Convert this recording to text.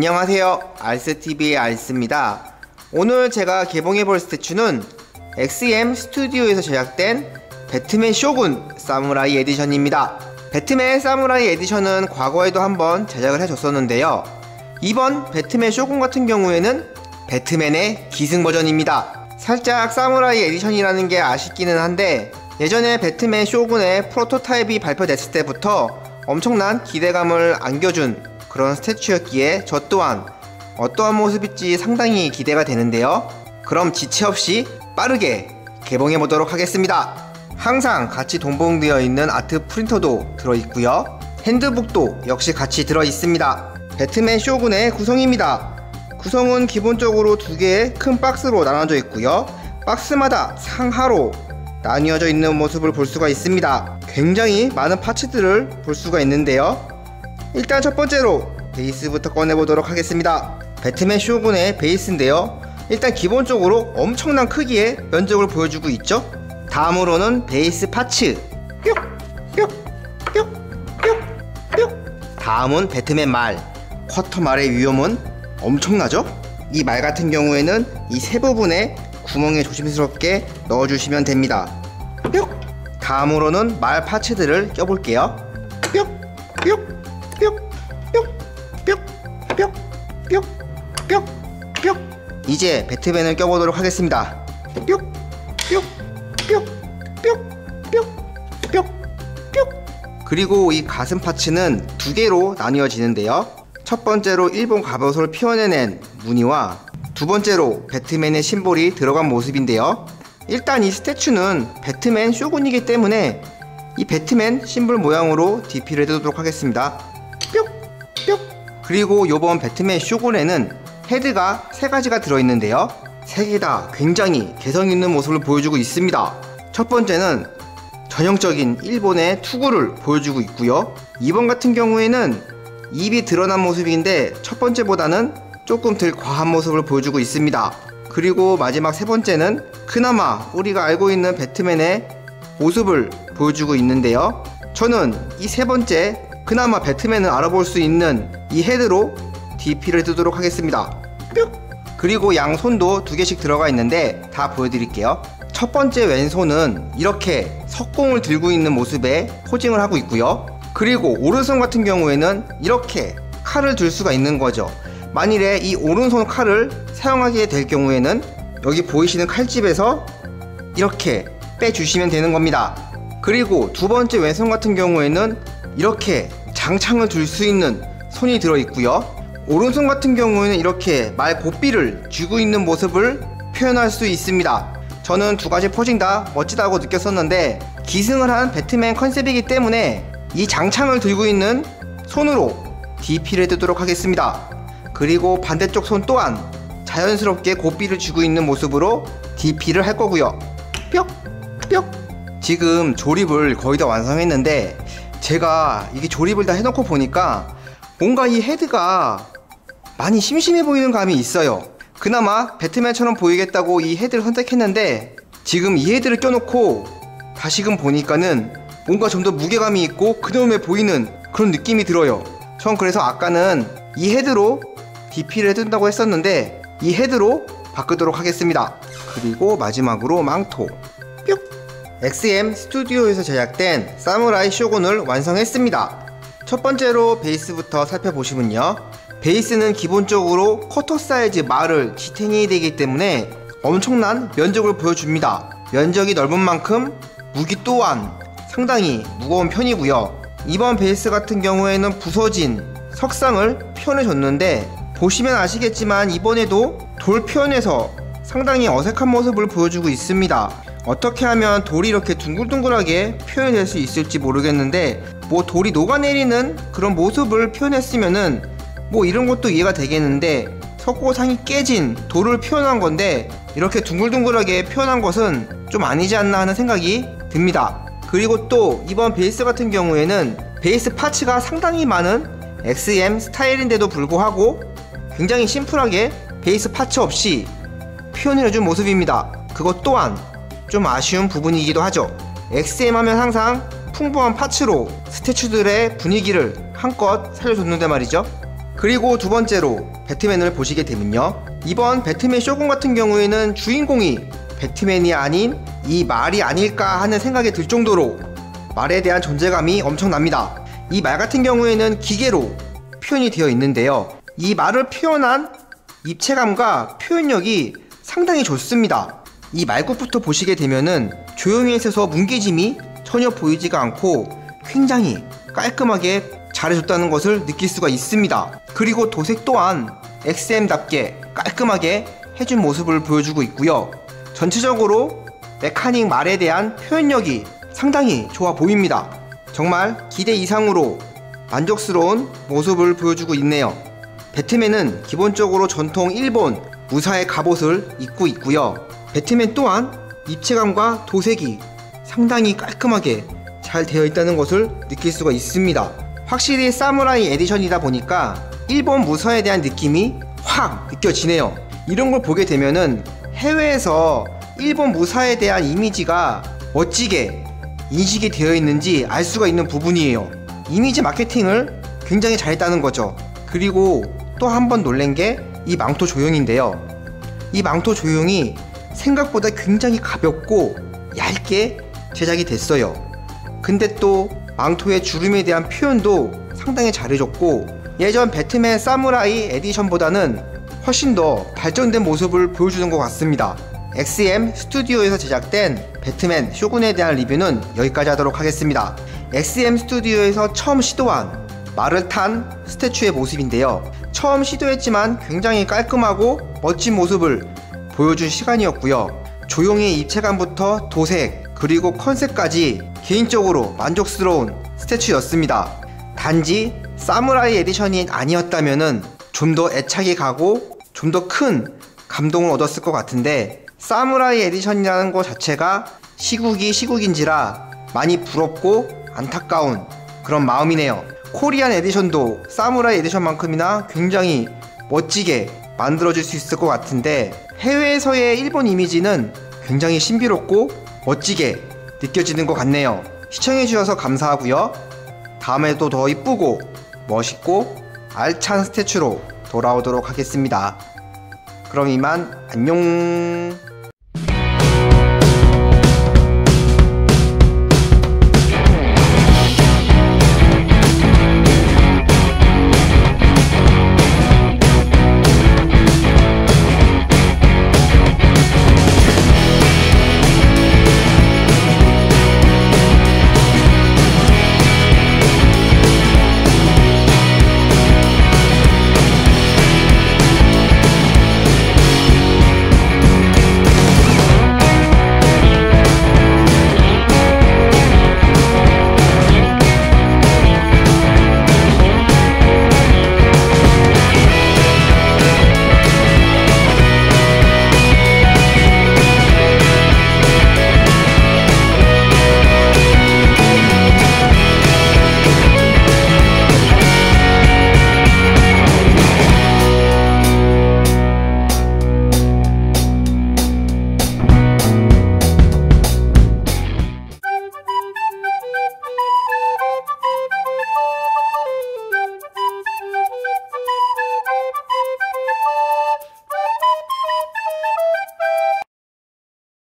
안녕하세요, 알스TV의 알스입니다. 오늘 제가 개봉해볼 스태츄는 XM 스튜디오에서 제작된 배트맨 쇼군 사무라이 에디션입니다. 배트맨 사무라이 에디션은 과거에도 한번 제작을 해줬었는데요, 이번 배트맨 쇼군 같은 경우에는 배트맨의 기승 버전입니다. 살짝 사무라이 에디션이라는 게 아쉽기는 한데, 예전에 배트맨 쇼군의 프로토타입이 발표됐을 때부터 엄청난 기대감을 안겨준 그런 스태츄였기에 저 또한 어떠한 모습일지 상당히 기대가 되는데요, 그럼 지체 없이 빠르게 개봉해보도록 하겠습니다. 항상 같이 동봉되어 있는 아트 프린터도 들어있고요, 핸드북도 역시 같이 들어있습니다. 배트맨 쇼군의 구성입니다. 구성은 기본적으로 두 개의 큰 박스로 나눠져 있고요, 박스마다 상하로 나뉘어져 있는 모습을 볼 수가 있습니다. 굉장히 많은 파츠들을 볼 수가 있는데요, 일단 첫 번째로 베이스부터 꺼내보도록 하겠습니다. 배트맨 쇼군의 베이스인데요, 일단 기본적으로 엄청난 크기의 면적을 보여주고 있죠. 다음으로는 베이스 파츠 뿅뿅뿅뿅뿅. 다음은 배트맨 말. 쿼터 말의 위험은 엄청나죠. 이 말 같은 경우에는 이 세 부분에 구멍에 조심스럽게 넣어주시면 됩니다. 뿅. 다음으로는 말 파츠들을 껴볼게요. 뿅 뿅 뿅 뿅 뿅 뿅 뿅 뿅 뿅. 이제 배트맨을 껴보도록 하겠습니다. 뿅 뿅 뿅 뿅 뿅 뿅 뿅. 그리고 이 가슴 파츠는 두 개로 나뉘어지는데요, 첫 번째로 일본 갑옷을 표현해낸 무늬와 두 번째로 배트맨의 심볼이 들어간 모습인데요, 일단 이 스태츄는 배트맨 쇼군이기 때문에 이 배트맨 심볼 모양으로 DP를 해두도록 하겠습니다. 뿅! 뿅! 그리고 요번 배트맨 쇼군에는 헤드가 세 가지가 들어있는데요, 세 개 다 굉장히 개성있는 모습을 보여주고 있습니다. 첫 번째는 전형적인 일본의 투구를 보여주고 있고요, 2번 같은 경우에는 입이 드러난 모습인데 첫 번째보다는 조금 덜 과한 모습을 보여주고 있습니다. 그리고 마지막 세 번째는 그나마 우리가 알고 있는 배트맨의 모습을 보여주고 있는데요, 저는 이 세 번째 그나마 배트맨을 알아볼 수 있는 이 헤드로 DP를 해두도록 하겠습니다. 뿅! 그리고 양손도 두 개씩 들어가 있는데 다 보여드릴게요. 첫 번째 왼손은 이렇게 석공을 들고 있는 모습에 포징을 하고 있고요, 그리고 오른손 같은 경우에는 이렇게 칼을 들 수가 있는 거죠. 만일에 이 오른손 칼을 사용하게 될 경우에는 여기 보이시는 칼집에서 이렇게 빼주시면 되는 겁니다. 그리고 두 번째 왼손 같은 경우에는 이렇게 장창을 들 수 있는 손이 들어있고요, 오른손 같은 경우에는 이렇게 말 고삐를 쥐고 있는 모습을 표현할 수 있습니다. 저는 두 가지 포징 다 멋지다고 느꼈었는데, 기승을 한 배트맨 컨셉이기 때문에 이 장창을 들고 있는 손으로 DP를 해두도록 하겠습니다. 그리고 반대쪽 손 또한 자연스럽게 고삐를 쥐고 있는 모습으로 DP를 할 거고요. 뿅! 뿅! 지금 조립을 거의 다 완성했는데, 제가 이게 조립을 다 해놓고 보니까 뭔가 이 헤드가 많이 심심해 보이는 감이 있어요. 그나마 배트맨처럼 보이겠다고 이 헤드를 선택했는데, 지금 이 헤드를 껴놓고 다시금 보니까는 뭔가 좀 더 무게감이 있고 그놈해 보이는 그런 느낌이 들어요. 전 그래서 아까는 이 헤드로 DP를 해둔다고 했었는데 이 헤드로 바꾸도록 하겠습니다. 그리고 마지막으로 망토 뿅! XM 스튜디오에서 제작된 사무라이 쇼군을 완성했습니다. 첫 번째로 베이스부터 살펴보시면요, 베이스는 기본적으로 쿼터 사이즈 말을 지탱해야 되기 때문에 엄청난 면적을 보여줍니다. 면적이 넓은 만큼 무기 또한 상당히 무거운 편이고요, 이번 베이스 같은 경우에는 부서진 석상을 표현해줬는데, 보시면 아시겠지만 이번에도 돌 표현에서 상당히 어색한 모습을 보여주고 있습니다. 어떻게 하면 돌이 이렇게 둥글둥글하게 표현이 될 수 있을지 모르겠는데, 뭐 돌이 녹아내리는 그런 모습을 표현했으면은 뭐 이런 것도 이해가 되겠는데, 석고상이 깨진 돌을 표현한 건데 이렇게 둥글둥글하게 표현한 것은 좀 아니지 않나 하는 생각이 듭니다. 그리고 또 이번 베이스 같은 경우에는 베이스 파츠가 상당히 많은 XM 스타일인데도 불구하고 굉장히 심플하게 베이스 파츠 없이 표현해준 모습입니다. 그것 또한 좀 아쉬운 부분이기도 하죠. XM 하면 항상 풍부한 파츠로 스태츄들의 분위기를 한껏 살려줬는데 말이죠. 그리고 두 번째로 배트맨을 보시게 되면요, 이번 배트맨 쇼군 같은 경우에는 주인공이 배트맨이 아닌 이 말이 아닐까 하는 생각이 들 정도로 말에 대한 존재감이 엄청납니다. 이 말 같은 경우에는 기계로 표현이 되어 있는데요, 이 말을 표현한 입체감과 표현력이 상당히 좋습니다. 이 말끝부터 보시게 되면은 조용히 있어서 뭉개짐이 전혀 보이지가 않고 굉장히 깔끔하게 잘해줬다는 것을 느낄 수가 있습니다. 그리고 도색 또한 XM답게 깔끔하게 해준 모습을 보여주고 있고요, 전체적으로 메카닉 말에 대한 표현력이 상당히 좋아 보입니다. 정말 기대 이상으로 만족스러운 모습을 보여주고 있네요. 배트맨은 기본적으로 전통 일본 무사의 갑옷을 입고 있고요, 배트맨 또한 입체감과 도색이 상당히 깔끔하게 잘 되어 있다는 것을 느낄 수가 있습니다. 확실히 사무라이 에디션이다 보니까 일본 무사에 대한 느낌이 확 느껴지네요. 이런 걸 보게 되면은 해외에서 일본 무사에 대한 이미지가 멋지게 인식이 되어 있는지 알 수가 있는 부분이에요. 이미지 마케팅을 굉장히 잘했다는 거죠. 그리고 또 한 번 놀란 게 이 망토 조형인데요, 이 망토 조형이 생각보다 굉장히 가볍고 얇게 제작이 됐어요. 근데 또 망토의 주름에 대한 표현도 상당히 잘해줬고 예전 배트맨 사무라이 에디션보다는 훨씬 더 발전된 모습을 보여주는 것 같습니다. XM 스튜디오에서 제작된 배트맨 쇼군에 대한 리뷰는 여기까지 하도록 하겠습니다. XM 스튜디오에서 처음 시도한 말을 탄 스태츄의 모습인데요, 처음 시도했지만 굉장히 깔끔하고 멋진 모습을 보여준 시간이었고요, 조용히 입체감부터 도색 그리고 컨셉까지 개인적으로 만족스러운 스태츄였습니다. 단지 사무라이 에디션이 아니었다면은 좀 더 애착이 가고 좀 더 큰 감동을 얻었을 것 같은데, 사무라이 에디션이라는 것 자체가 시국이 시국인지라 많이 부럽고 안타까운 그런 마음이네요. 코리안 에디션도 사무라이 에디션만큼이나 굉장히 멋지게 만들어질 수 있을 것 같은데, 해외에서의 일본 이미지는 굉장히 신비롭고 멋지게 느껴지는 것 같네요. 시청해주셔서 감사하고요, 다음에도 더 이쁘고 멋있고 알찬 스태츄로 돌아오도록 하겠습니다. 그럼 이만 안녕.